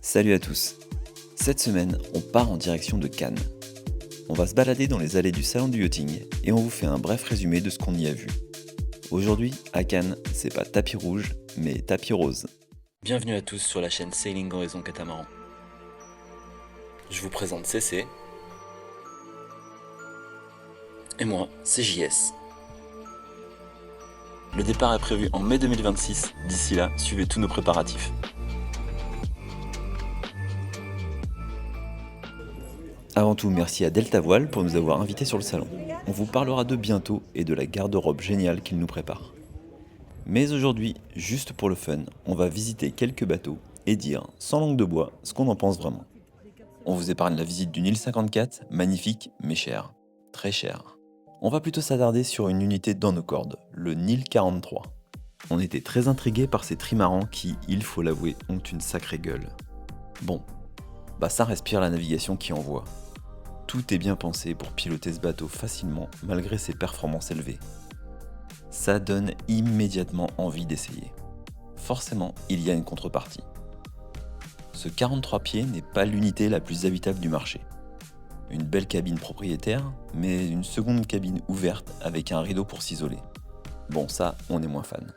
Salut à tous. Cette semaine, on part en direction de Cannes. On va se balader dans les allées du salon du yachting et on vous fait un bref résumé de ce qu'on y a vu. Aujourd'hui, à Cannes, c'est pas tapis rouge, mais tapis rose. Bienvenue à tous sur la chaîne Sailing Horizon Catamaran. Je vous présente CC. Et moi, c'est JS. Le départ est prévu en mai 2026. D'ici là, suivez tous nos préparatifs. Avant tout, merci à Delta Voile pour nous avoir invités sur le salon. On vous parlera d'eux bientôt et de la garde-robe géniale qu'ils nous préparent. Mais aujourd'hui, juste pour le fun, on va visiter quelques bateaux et dire, sans langue de bois, ce qu'on en pense vraiment. On vous épargne la visite du Nil 54, magnifique mais cher. Très cher. On va plutôt s'attarder sur une unité dans nos cordes, le Nil 43. On était très intrigués par ces trimarans qui, il faut l'avouer, ont une sacrée gueule. Bon, bah ça respire la navigation qui envoie. Tout est bien pensé pour piloter ce bateau facilement malgré ses performances élevées. Ça donne immédiatement envie d'essayer. Forcément, il y a une contrepartie. Ce 43 pieds n'est pas l'unité la plus habitable du marché. Une belle cabine propriétaire, mais une seconde cabine ouverte avec un rideau pour s'isoler. Bon, ça, on est moins fan.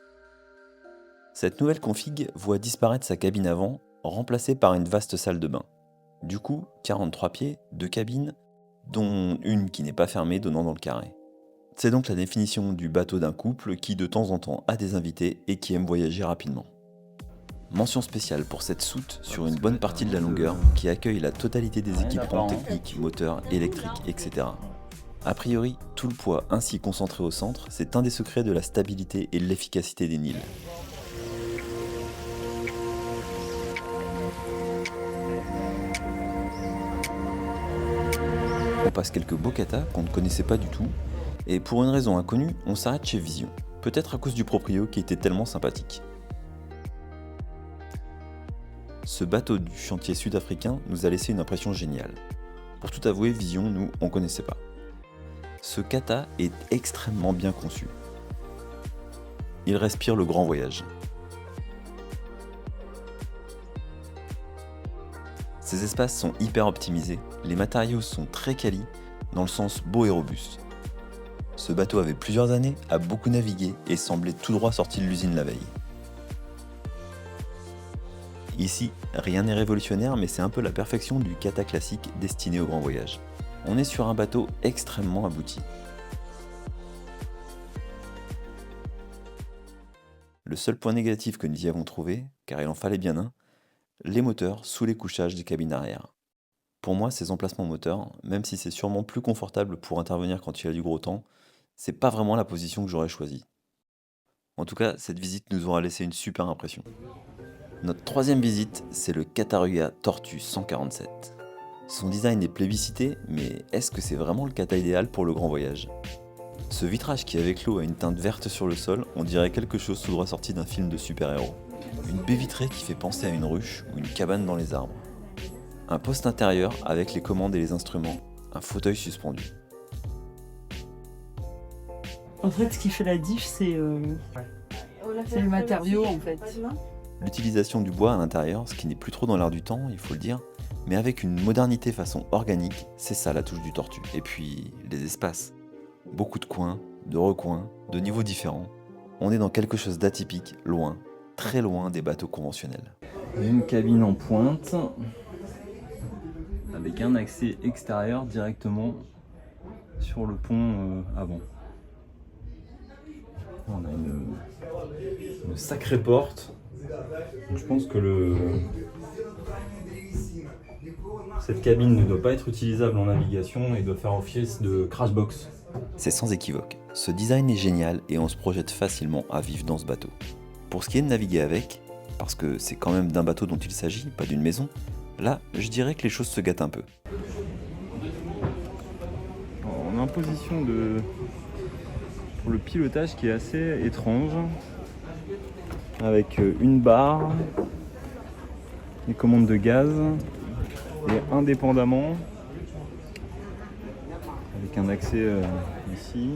Cette nouvelle config voit disparaître sa cabine avant, remplacée par une vaste salle de bain. Du coup, 43 pieds, 2 cabines, dont une qui n'est pas fermée donnant dans le carré. C'est donc la définition du bateau d'un couple qui de temps en temps a des invités et qui aime voyager rapidement. Mention spéciale pour cette soute sur une bonne partie de la longueur qui accueille la totalité des équipements techniques, moteurs, électriques, etc. A priori, tout le poids ainsi concentré au centre, c'est un des secrets de la stabilité et de l'efficacité des Nils. On passe quelques beaux katas qu'on ne connaissait pas du tout, et pour une raison inconnue, on s'arrête chez Vision, peut-être à cause du proprio qui était tellement sympathique. Ce bateau du chantier sud-africain nous a laissé une impression géniale. Pour tout avouer, Vision, nous, on connaissait pas. Ce kata est extrêmement bien conçu. Il respire le grand voyage. Ces espaces sont hyper optimisés, les matériaux sont très quali, dans le sens beau et robuste. Ce bateau avait plusieurs années, a beaucoup navigué et semblait tout droit sorti de l'usine la veille. Ici, rien n'est révolutionnaire, mais c'est un peu la perfection du kata classique destiné au grand voyage. On est sur un bateau extrêmement abouti. Le seul point négatif que nous y avons trouvé, car il en fallait bien un, les moteurs sous les couchages des cabines arrière. Pour moi, ces emplacements moteurs, même si c'est sûrement plus confortable pour intervenir quand il y a du gros temps, c'est pas vraiment la position que j'aurais choisie. En tout cas, cette visite nous aura laissé une super impression. Notre troisième visite, c'est le Kataruya Tortue 147. Son design est plébiscité, mais est-ce que c'est vraiment le kata idéal pour le grand voyage ? Ce vitrage qui avec l'eau a une teinte verte sur le sol, on dirait quelque chose tout droit sorti d'un film de super-héros. Une baie vitrée qui fait penser à une ruche ou une cabane dans les arbres. Un poste intérieur avec les commandes et les instruments, un fauteuil suspendu. En fait, ce qui fait la diff, c'est le matériau, en fait. L'utilisation du bois à l'intérieur, ce qui n'est plus trop dans l'air du temps, il faut le dire, mais avec une modernité façon organique, c'est ça la touche du Tortue. Et puis, les espaces. Beaucoup de coins, de recoins, de niveaux différents. On est dans quelque chose d'atypique, loin, très loin des bateaux conventionnels. Une cabine en pointe, avec un accès extérieur directement sur le pont avant. On a une sacrée porte. Donc je pense que cette cabine ne doit pas être utilisable en navigation et doit faire office de crash box. C'est sans équivoque. Ce design est génial et on se projette facilement à vivre dans ce bateau. Pour ce qui est de naviguer avec, parce que c'est quand même d'un bateau dont il s'agit, pas d'une maison, là, je dirais que les choses se gâtent un peu. On est en position pour le pilotage qui est assez étrange, avec une barre, les commandes de gaz, et indépendamment, avec un accès ici,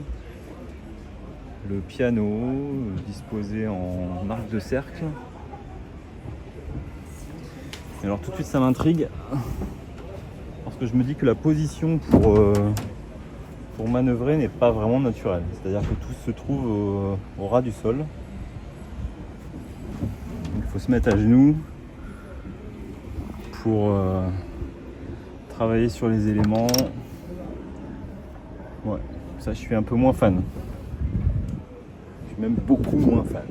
le piano disposé en arc de cercle, Et alors tout de suite ça m'intrigue, parce que je me dis que la position pour manœuvrer n'est pas vraiment naturelle. C'est-à-dire que tout se trouve au ras du sol. Donc, il faut se mettre à genoux pour travailler sur les éléments. Ouais, ça je suis un peu moins fan. Je suis même beaucoup moins fan.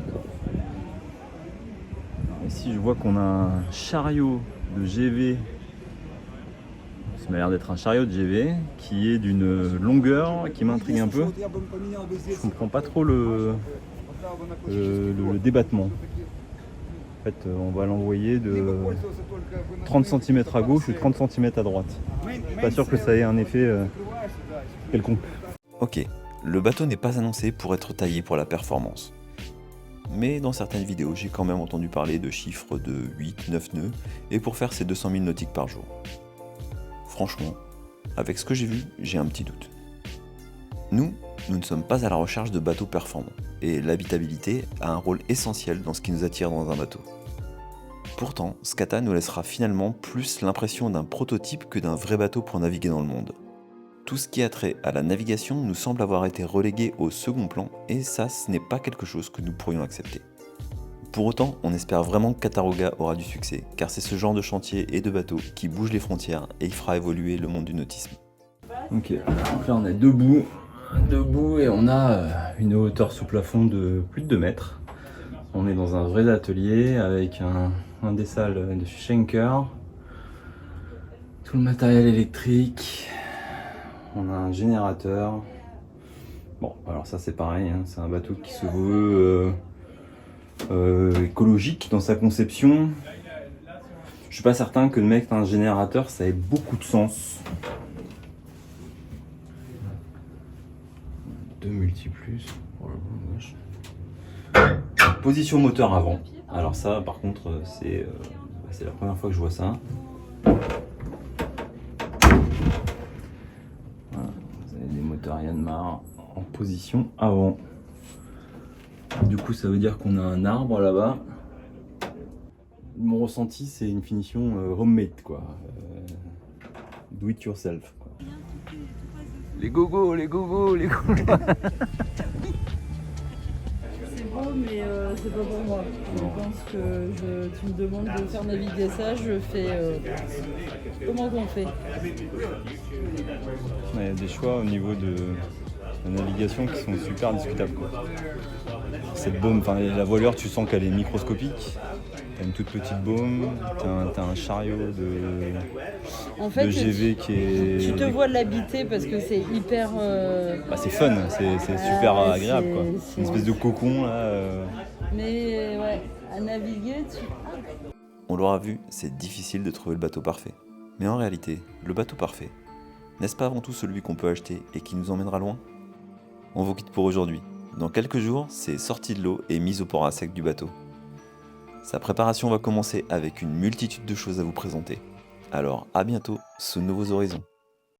Ici je vois qu'on a un chariot de GV. Ça m'a l'air d'être un chariot de GV qui est d'une longueur qui m'intrigue un peu. Je comprends pas trop le débattement. En fait, on va l'envoyer de 30 cm à gauche ou 30 cm à droite. Je suis pas sûr que ça ait un effet quelconque. Ok, le bateau n'est pas annoncé pour être taillé pour la performance. Mais dans certaines vidéos, j'ai quand même entendu parler de chiffres de 8-9 nœuds et pour faire ces 200 000 nautiques par jour. Franchement, avec ce que j'ai vu, j'ai un petit doute. Nous ne sommes pas à la recherche de bateaux performants, et l'habitabilité a un rôle essentiel dans ce qui nous attire dans un bateau. Pourtant, Scata nous laissera finalement plus l'impression d'un prototype que d'un vrai bateau pour naviguer dans le monde. Tout ce qui a trait à la navigation nous semble avoir été relégué au second plan, et ça, ce n'est pas quelque chose que nous pourrions accepter. Pour autant, on espère vraiment que Cataroga aura du succès, car c'est ce genre de chantier et de bateau qui bouge les frontières et il fera évoluer le monde du nautisme. Ok, donc là on est debout et on a une hauteur sous plafond de plus de 2 mètres. On est dans un vrai atelier avec un des salles de Schenker, tout le matériel électrique, on a un générateur. Bon, alors ça c'est pareil, hein, c'est un bateau qui se veut écologique dans sa conception. Je suis pas certain que de mettre un générateur ça ait beaucoup de sens. 2 multiplus. Oh la vache. Position moteur avant. Alors ça par contre c'est la première fois que je vois ça. Voilà. Vous avez des moteurs Yanmar en position avant. Du coup ça veut dire qu'on a un arbre là-bas. Mon ressenti c'est une finition homemade quoi. Do it yourself quoi. Les gogos, les gogos, les gogos. C'est beau, mais c'est pas pour moi. Je pense que tu me demandes de faire naviguer ça, je fais. Comment qu'on fait? Il y a des choix au niveau de la navigation qui sont super discutables quoi. Cette baume, enfin la voilure, tu sens qu'elle est microscopique. T'as une toute petite baume, t'as un chariot de GV qui est... Tu te vois l'habiter parce que c'est hyper... Bah, c'est fun, c'est super agréable quoi. Une espèce de cocon là. Mais ouais, à naviguer, On l'aura vu, c'est difficile de trouver le bateau parfait. Mais en réalité, le bateau parfait, n'est-ce pas avant tout celui qu'on peut acheter et qui nous emmènera loin? On vous quitte pour aujourd'hui. Dans quelques jours, c'est sortie de l'eau et mise au port à sec du bateau. Sa préparation va commencer avec une multitude de choses à vous présenter. Alors à bientôt sous de nouveaux horizons.